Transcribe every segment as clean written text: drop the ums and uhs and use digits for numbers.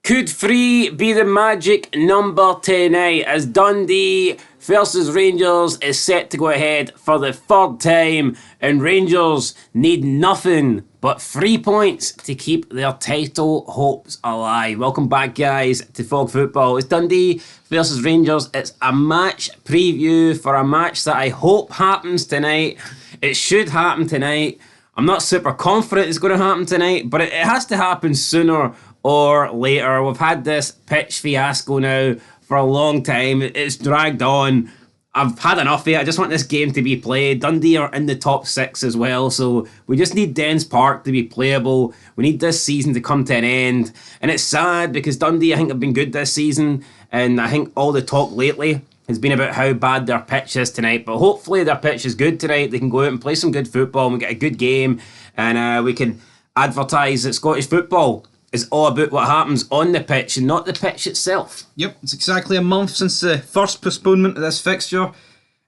Could 3 be the magic number tonight as Dundee versus Rangers is set to go ahead for the third time, and Rangers need nothing but 3 points to keep their title hopes alive. Welcome back, guys, to Fog Football. It's Dundee versus Rangers. It's a match preview for a match that I hope happens tonight. It should happen tonight. I'm not super confident it's going to happen tonight, but it has to happen sooner or later. We've had this pitch fiasco now for a long time. It's dragged on. I've had enough of it. I just want this game to be played. Dundee are in the top 6 as well, so we just need Dens Park to be playable. We need this season to come to an end. And it's sad because Dundee, I think, have been good this season, and I think all the talk lately has been about how bad their pitch is tonight. But hopefully their pitch is good tonight. They can go out and play some good football and we get a good game, and we can advertise that Scottish football is all about what happens on the pitch and not the pitch itself. Yep, it's exactly a month since the first postponement of this fixture,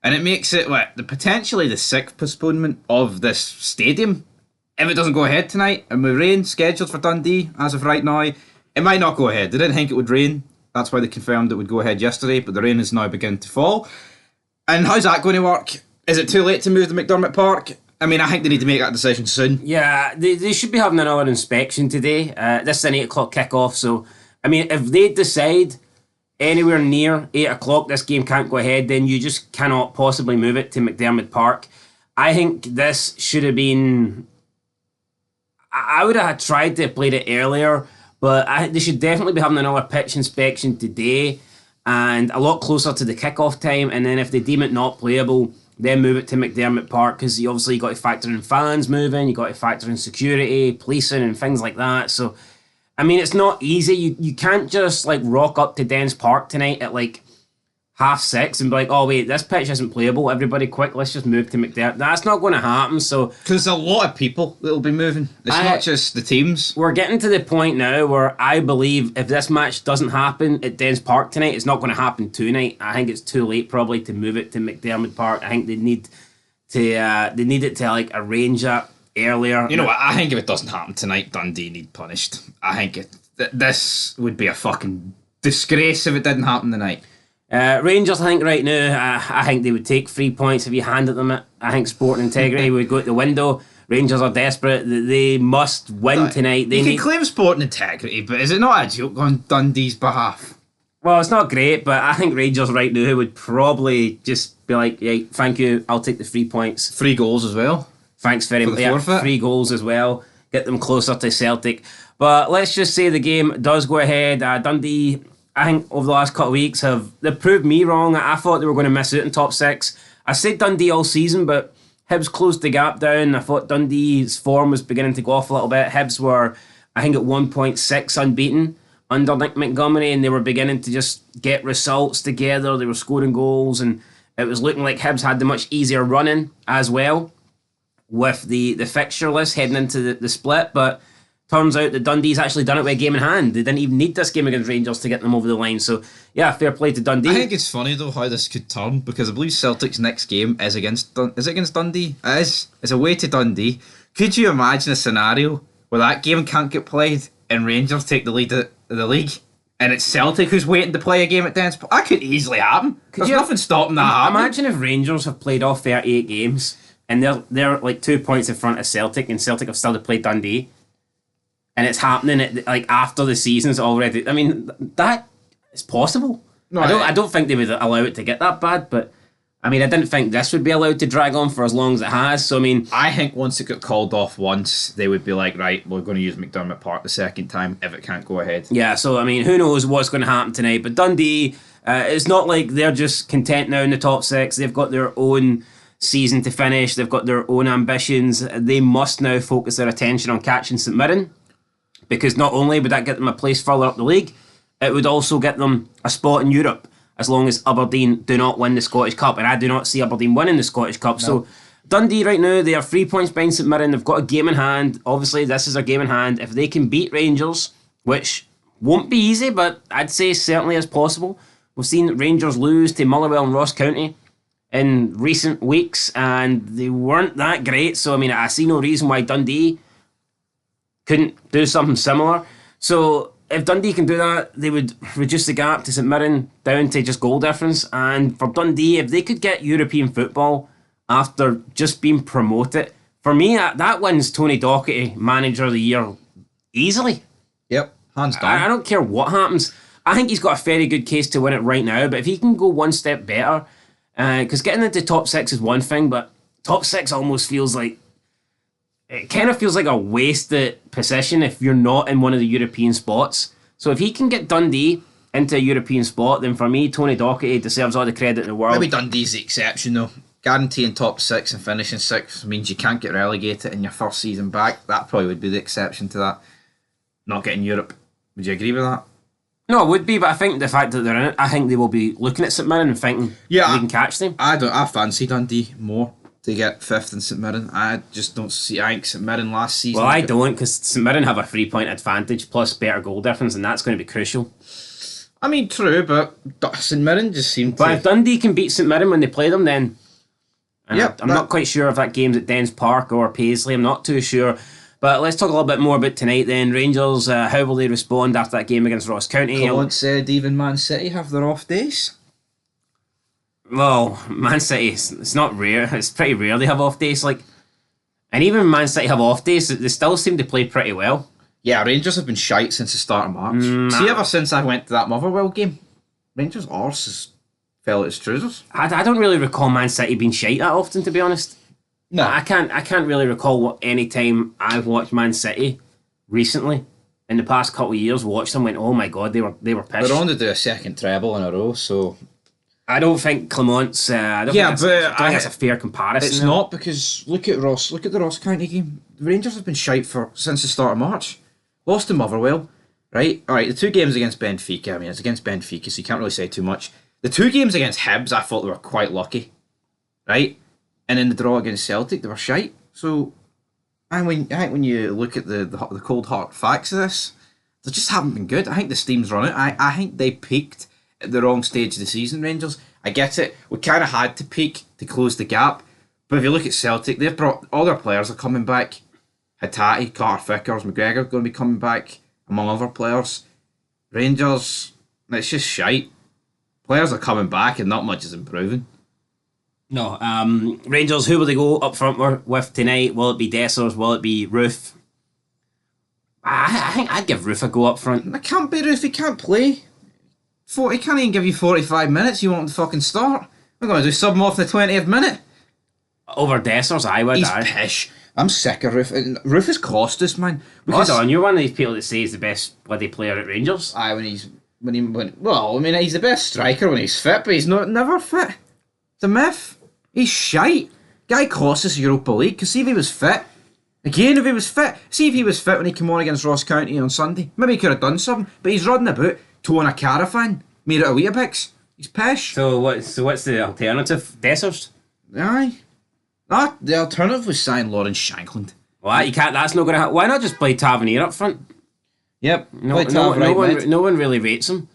and it makes it potentially the 6th postponement of this stadium. If it doesn't go ahead tonight, and with rain scheduled for Dundee as of right now, it might not go ahead. They didn't think it would rain. That's why they confirmed it would go ahead yesterday, but the rain is now beginning to fall. And how's that going to work? Is it too late to move to McDermott Park? I mean, I think they need to make that decision soon. Yeah, they should be having another inspection today. This is an 8 o'clock kickoff, so I mean, if they decide anywhere near 8 o'clock this game can't go ahead, then you just cannot possibly move it to McDermott Park. I think this should have been... I would have tried to have played it earlier, but they should definitely be having another pitch inspection today and a lot closer to the kickoff time, and then if they deem it not playable, then move it to McDermott Park, because you obviously got to factor in fans moving, you got to factor in security, policing and things like that. So, I mean, it's not easy. You can't just rock up to Dens Park tonight at 6:30 and be like, oh wait, this pitch isn't playable, everybody quick, let's just move to McDermott. That's not going to happen. So because a lot of people that will be moving. It's not just the teams. We're getting to the point now where I believe if this match doesn't happen at Dens Park tonight, it's not going to happen tonight. I think it's too late probably to move it to McDermott Park. I think they need it to arrange that earlier. You know what, I think if it doesn't happen tonight, Dundee need punished. I think this would be a fucking disgrace if it didn't happen tonight. Rangers, I think right now, I think they would take 3 points if you handed them it. I think sport integrity would go out the window. Rangers are desperate. They must win tonight. You can claim sport integrity, but is it not a joke on Dundee's behalf? Well, it's not great, but I think Rangers right now would probably just be like, yeah, thank you, I'll take the 3 points. 3 goals as well. Thanks very much. Yeah, 3 goals as well. Get them closer to Celtic. But let's just say the game does go ahead. Dundee, I think over the last couple of weeks they've proved me wrong. I thought they were going to miss out in top 6. I said Dundee all season, but Hibs closed the gap down. I thought Dundee's form was beginning to go off a little bit. Hibs were, I think, at 1.6 unbeaten under Nick Montgomery, and they were beginning to just get results together. They were scoring goals, and it was looking like Hibs had the much easier running as well with the fixture list heading into the split. But turns out that Dundee's actually done it with a game in hand. They didn't even need this game against Rangers to get them over the line. So, yeah, fair play to Dundee. I think it's funny, though, how this could turn, because I believe Celtic's next game is against... Is it against Dundee? It is. It's away to Dundee. Could you imagine a scenario where that game can't get played and Rangers take the lead of the league, and it's Celtic who's waiting to play a game at Dens Park? That could easily happen. There's nothing stopping that happening. Imagine if Rangers have played off 38 games and they're 2 points in front of Celtic, and Celtic have still to play Dundee. And it's happening after the season's already. I mean, that is possible. No, I don't think they would allow it to get that bad, but I mean, I didn't think this would be allowed to drag on for as long as it has. So I mean, I think once it got called off once, they would be like, right, we're going to use McDermott Park the second time if it can't go ahead. Yeah. So I mean, who knows what's going to happen tonight? But Dundee, it's not like they're just content now in the top 6. They've got their own season to finish. They've got their own ambitions. They must now focus their attention on catching St Mirren, because not only would that get them a place further up the league, it would also get them a spot in Europe, as long as Aberdeen do not win the Scottish Cup. And I do not see Aberdeen winning the Scottish Cup. No. So Dundee right now, they are 3 points behind St Mirren. They've got a game in hand. Obviously, this is a game in hand. If they can beat Rangers, which won't be easy, but I'd say certainly is possible. We've seen Rangers lose to Motherwell and Ross County in recent weeks, and they weren't that great. So, I mean, I see no reason why Dundee couldn't do something similar. So if Dundee can do that, they would reduce the gap to St Mirren down to just goal difference. And for Dundee, if they could get European football after just being promoted, for me, that wins Tony Docherty Manager of the Year easily. Yep, hands down. I don't care what happens. I think he's got a very good case to win it right now, but if he can go one step better, because getting into top 6 is one thing, but top 6 almost feels like, it kind of feels like a wasted position if you're not in one of the European spots. So if he can get Dundee into a European spot, then for me, Tony Docherty deserves all the credit in the world. Maybe Dundee's the exception though. Guaranteeing top 6 and finishing 6th means you can't get relegated in your first season back. That probably would be the exception to that. Not getting Europe. Would you agree with that? No, it would be, but I think the fact that they're in it, I think they will be looking at St Mirren and thinking they can catch them. I fancy Dundee more to get 5th in St Mirren. I just don't see. I think St Mirren last season. Well, I don't, because St Mirren have a 3-point advantage plus better goal difference, and that's going to be crucial. I mean, true, but St Mirren just seem to. But if Dundee can beat St Mirren when they play them, then I'm not quite sure if that game's at Dens Park or Paisley. I'm not too sure. But let's talk a little bit more about tonight then. Rangers, how will they respond after that game against Ross County? Colin said even Man City have their off days. Well, Man City, it's not rare. It's pretty rare they have off days. And even when Man City have off days, they still seem to play pretty well. Yeah, Rangers have been shite since the start of March. See, ever since I went to that Motherwell game, Rangers' arse has fell at its trousers. I don't really recall Man City being shite that often, to be honest. No, I can't really recall any time I've watched Man City recently in the past couple of years. Watched them, went, oh my god, they were pissed. They're on to do a second treble in a row, so I don't think Clement's. I don't think that's a fair comparison. It's not, because look at the Ross County game. The Rangers have been shite since the start of March. Lost to Motherwell, right? All right, the 2 games against Benfica. I mean, it's against Benfica, so you can't really say too much. The 2 games against Hibs, I thought they were quite lucky, right? And in the draw against Celtic, they were shite. So, I think when you look at the cold hard facts of this, they just haven't been good. I think the steam's run out. I think they peaked at the wrong stage of the season, Rangers. I get it. We kind of had to peak to close the gap. But if you look at Celtic, they've brought all their players are coming back. Hattati, Carter Vickers, McGregor going to be coming back, among other players. Rangers, it's just shite. Players are coming back and not much is improving. No, Rangers, who will they go up front with tonight? Will it be Dessers? Will it be Roof? I think I'd give Roof a go up front. It can't be Roof, he can't play. He can't even give you 45 minutes, you want him to fucking start. We're going to do sub him off the 20th minute. Over Dessers, I would. He's pish. I'm sick of Roof. And Roof has cost us, man. Hold on, you're one of these people that say he's the best bloody player at Rangers. He's the best striker when he's fit, but he's never fit. It's a myth. He's shite. Guy cost us Europa League, because see if he was fit. Again, if he was fit. See if he was fit when he came on against Ross County on Sunday. Maybe he could have done something, but he's running about, towing a caravan, made out of Weetabix. He's pish. So what's the alternative? Dessers? Aye. The alternative was signing Lawrence Shankland. Well, you can't. That's not going to happen. Why not just play Tavernier up front? Yep. No one really rates him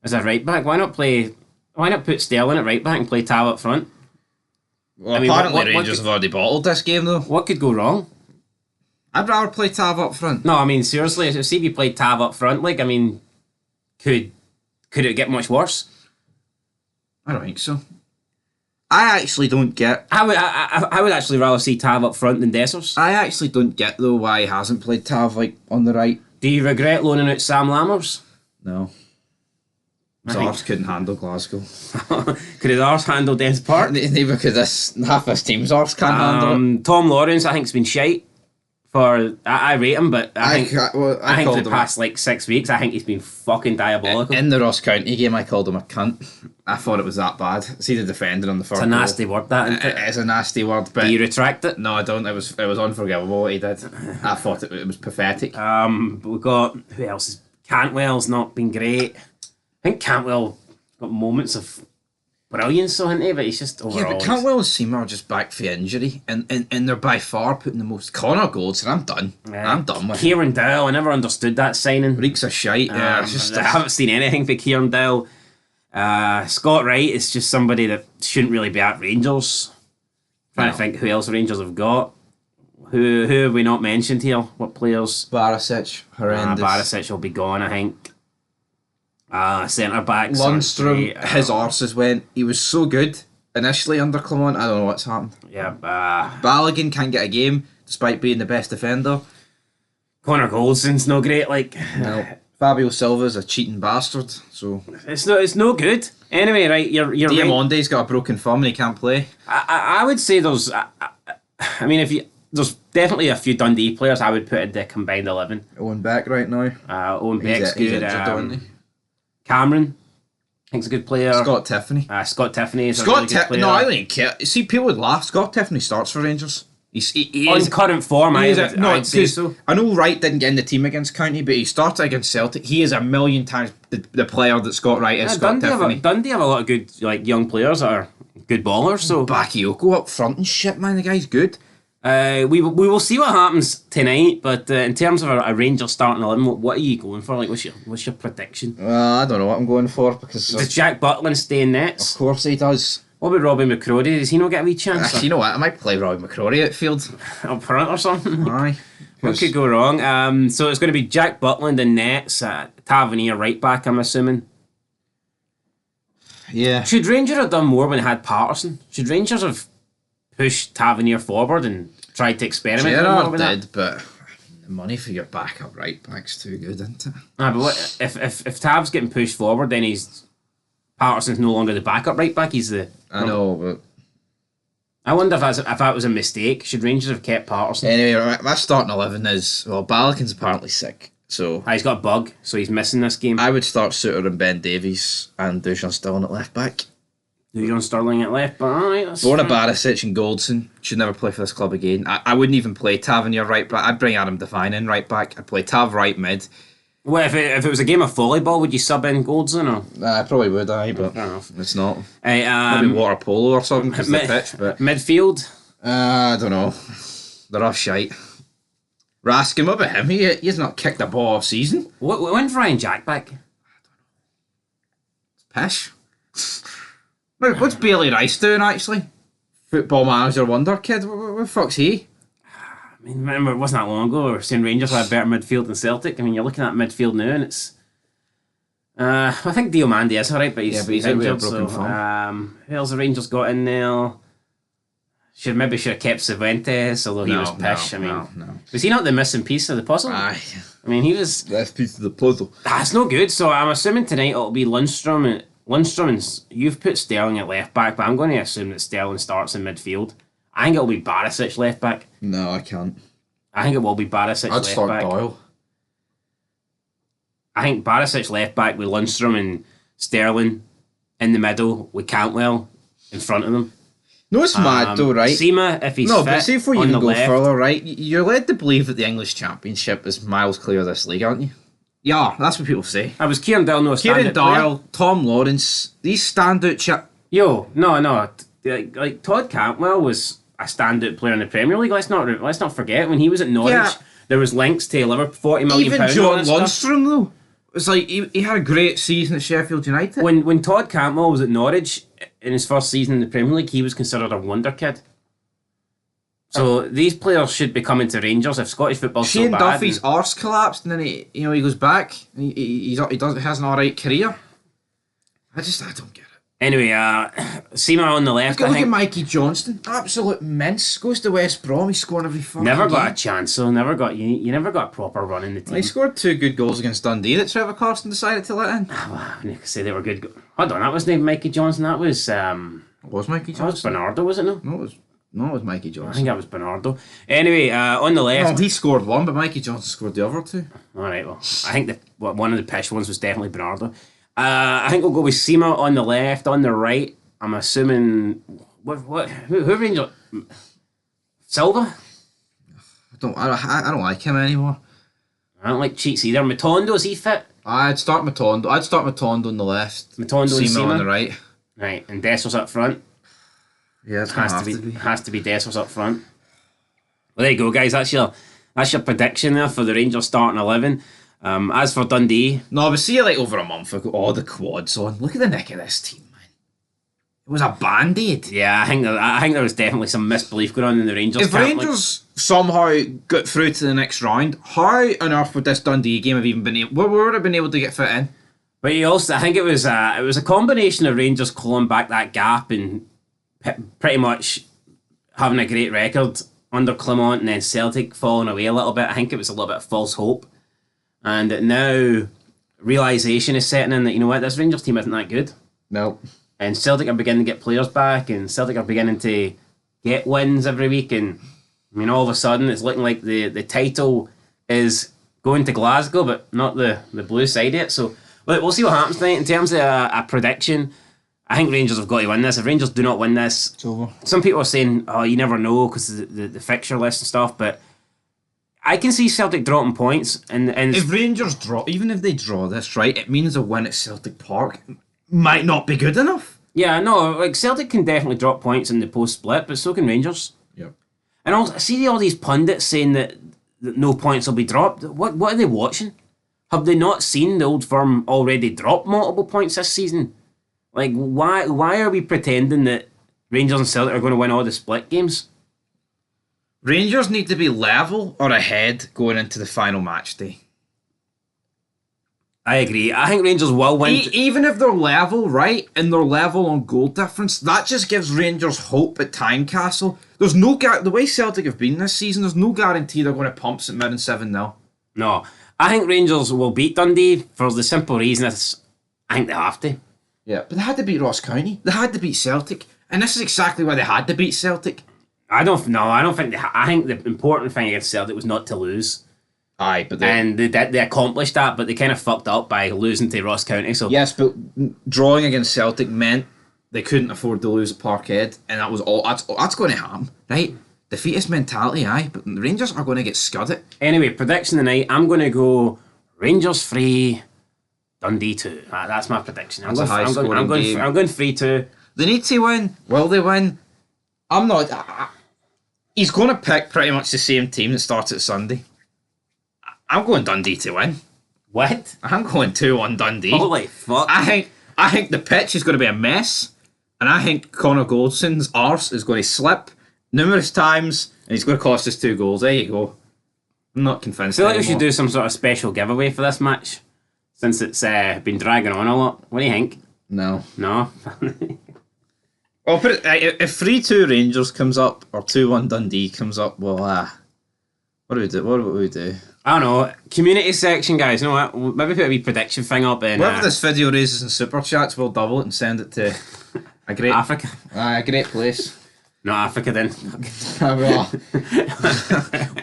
as a right back. Why not put Sterling at right back and play Tav up front? Well, apparently Rangers have already bottled this game though. What could go wrong? I'd rather play Tav up front. No, I mean seriously. See if you played Tav up front, could it get much worse? I don't think so. I actually don't get. I would actually rather see Tav up front than Dessers. I actually don't get though why he hasn't played Tav on the right. Do you regret loaning out Sam Lammers? No. His arse couldn't handle Glasgow. Could his arse handle Dens Park? Neither could half his team's arse can't handle it. Tom Lawrence, I think, has been shite. I rate him, but I think for the past 6 weeks, I think he's been fucking diabolical. In the Ross County game, I called him a cunt. I thought it was that bad. See the defender on the first. It's a nasty word, that. Isn't it? It is a nasty word, but do you retract it? No, I don't. It was unforgivable what he did. I thought it was pathetic. But we've got who else? Cantwell's not been great. I think Cantwell got moments of brilliance, so hasn't he? But he's just overall. Yeah, but Cantwell and Seamer are just back for injury, and they're by far putting the most. Connor Goldson, I'm done. I'm done with Kieran Dowell. I never understood that signing. Reeks of shite. Yeah, I haven't seen anything for Kieran Dowell. Scott Wright is just somebody that shouldn't really be at Rangers. Trying to think who else Rangers have got. Who have we not mentioned here? What players? Barisic, horrendous. Barisic will be gone, I think. Centre backs. Lundstrom, his arses went. He was so good initially under Clement. I don't know what's happened. Yeah. Balogun can't get a game despite being the best defender. Connor Goldson's no great. Like No. Fabio Silva's a cheating bastard. So it's no good. Anyway, right? You're right. Diamonde's got a broken thumb and he can't play. I would say there's. I mean, there's definitely a few Dundee players I would put in the combined 11. Owen Beck right now. Owen Beck's He's good. injured, don't he? Cameron, I think's a good player. Scott Tiffany. Scott Tiffany is a really good player. No, I don't even care. See, people would laugh. Scott Tiffany starts for Rangers. He On is current form, I'd say so. I know Wright didn't get in the team against County, but he started against Celtic. He is a million times the player that Scott Wright is. Scott Tiffany. Dundee have a lot of good young players that are good ballers. So Bakayoko up front and shit, man. The guy's good. we will see what happens tonight. But in terms of a Rangers starting 11, what are you going for? Like, what's your prediction? I don't know what I'm going for because Does Jack Butland stay in nets? Of course he does. What about Robbie McCrory? Does he not get a wee chance? You know what? I might play Robbie McCrory outfield. Up front or something? Aye. What could go wrong? So it's going to be Jack Butland in nets, Tavernier right back, I'm assuming. Yeah. Should Rangers have done more when they had Patterson? Should Rangers have pushed Tavernier forward and tried to experiment more Gerrard with did, but the money for your backup right back's too good, isn't it? But what, if Tav's getting pushed forward, then Patterson's no longer the backup right back. He's the. I know, but I wonder if that was a mistake. Should Rangers have kept Patterson? anyway, my starting 11 is Balogun's apparently sick, so He's got a bug, so he's missing this game. I would start Suter and Ben Davies and Dusan Stillen at left back. John Sterling at left, but alright. Borna Barisic and Goldson should never play for this club again. I wouldn't even play Tavernier right back. I'd bring Adam Devine in right back. I'd play Tav right mid. Well, if it was a game of volleyball, would you sub in Goldson or? I probably would, but Fair enough. it's not. Hey, Maybe water polo or something because of the pitch, but midfield. I don't know. They're all shite. Raskin, what about him? He's not kicked a ball all season. When's Ryan Jack back? Pish. What's Bailey Rice doing actually? Football manager wonder kid. What the fuck's he? I mean, remember, it wasn't that long ago we were saying Rangers had better midfield than Celtic. I mean, you're looking at midfield now and it's... I think Diomande is alright, but he's injured. Broken so, who else the Rangers got in there? Should have kept Cervantes, although he was pish. Was he not the missing piece of the puzzle? Aye. I mean, he was... Last piece of the puzzle. That's no good, so I'm assuming tonight it'll be Lundstrom and you've put Sterling at left back, but I'm going to assume that Sterling starts in midfield. I think it'll be Barisic left back. No, I can't. I think it will be Barisic I'd left start back. Doyle. I think Barisic left back with Lundstrom and Sterling in the middle with Cantwell in front of them. No, it's mad though, right? Seema, if he's No, fit, but see if we on even the go left. further, right? You're led to believe that the English Championship is miles clear of this league, aren't you? Yeah, that's what people say. I was Kieran Dale, no a Kieran standout player. Doyle, Tom Lawrence, these standout Yo, no. Like Todd Cantwell was a standout player in the Premier League. Let's not forget when he was at Norwich. Yeah. There was links to Liverpool, £40 million. Even John and stuff. Lundstrom though. It's like he had a great season at Sheffield United. When Todd Cantwell was at Norwich in his first season in the Premier League, he was considered a wonder kid. So these players should be coming to Rangers if Scottish football's Shane so bad. Duffy's arse collapsed, and then he goes back. And he has an alright career. I don't get it. Anyway, Seema on the left. Look I at think Mikey Johnston, absolute mince. Goes to West Brom, he's scoring every fucking never got game. a chance. So never got you never got a proper run in the team. He scored 2 good goals against Dundee that Trevor Carson decided to let in. You could say they were good. Hold on, that was named Mikey Johnson. That was Was Mikey that was Johnston? Bernardo, was it? No, No, it was Mikey I Johnston. think that was Bernardo. Anyway, on the left. No, he scored 1, but Mikey Johnson scored the other 2. All right, well, I think one of the pish ones was definitely Bernardo. I think we'll go with Seema on the left. On the right, I'm assuming who Rangers? Silva. I don't like him anymore. I don't like cheats either. Matondo, is he fit? I'd start Matondo. On the left. Matondo and Seema on the Seema. right. Right, and Dessers up front. Yeah, it's gonna have to be. Has to be Dessers up front. Well, there you go, guys. That's your prediction there for the Rangers starting 11. As for Dundee, No, but see, like over a month ago, the quads on. Look at the neck of this team, man. It was a band-aid. Yeah, I think there was definitely some misbelief going on in the Rangers If camp. Rangers somehow got through to the next round, how on earth would this Dundee game have even been able? Where would have been able to get fit in? But you also, I think it was a combination of Rangers clawing back that gap and pretty much having a great record under Clement, and then Celtic falling away a little bit. I think it was a little bit of false hope, and now realisation is setting in that, you know what, this Rangers team isn't that good. No. And Celtic are beginning to get players back, and Celtic are beginning to get wins every week, and I mean, all of a sudden it's looking like the title is going to Glasgow, but not the blue side yet. So we'll see what happens tonight. In terms of a prediction, I think Rangers have got to win this. If Rangers do not win this, It's over. some people are saying, oh, you never know because of the fixture list and stuff, but I can see Celtic dropping points. And If Rangers draw, even if they draw this, right, it means a win at Celtic Park might not be good enough. yeah, no, like Celtic can definitely drop points in the post-split, but so can Rangers. Yep. And also, I see all these pundits saying that no points will be dropped. What are they watching? Have they not seen the Old Firm already drop multiple points this season? Like, why are we pretending that Rangers and Celtic are going to win all the split games? Rangers need to be level or ahead going into the final match day. I agree. I think Rangers will win. Even if they're level, right, and they're level on goal difference, that just gives Rangers hope at Tynecastle. There's no the way Celtic have been this season, there's no guarantee they're going to pump St Mirren 7-0. No, I think Rangers will beat Dundee for the simple reason I think they have to. Yeah, but they had to beat Ross County. They had to beat Celtic. And this is exactly why they had to beat Celtic. I don't think I think the important thing against Celtic was not to lose. Aye, but And they accomplished that, but they kind of fucked up by losing to Ross County. So yes, but drawing against Celtic meant they couldn't afford to lose at Parkhead, and that was all. That's going to happen, right? Defeatist mentality, aye, but the Rangers are going to get scudded. anyway, prediction tonight, I'm going to go Rangers 3, Dundee 2. That's my prediction. I'm That's a high-scoring game. I'm going 3-2. They need to win. Will they win? I'm not. He's going to pick pretty much the same team that starts at Sunday. I'm going Dundee to win. What? I'm going 2-1 Dundee. Holy fuck. I think the pitch is going to be a mess, and I think Connor Goldson's arse is going to slip numerous times, and he's going to cost us 2 goals. There you go. I'm not convinced. I feel like we anymore. should do some sort of special giveaway for this match, since it's been dragging on a lot. What do you think? No. No? Well, put it, if 3-2 Rangers comes up or 2-1 Dundee comes up, well, what do we do? What do we do? I don't know. Community section, guys. You know what? Maybe put a wee prediction thing up in Whatever this video raises in super chats, we'll double it and send it to a great Africa. A great place. Not Africa then.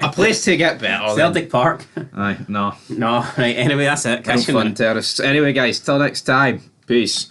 A place to get better. Celtic Park. Aye, no. No, right. Anyway, that's it. No Catch you fun later. terrorists. Anyway, guys, till next time. Peace.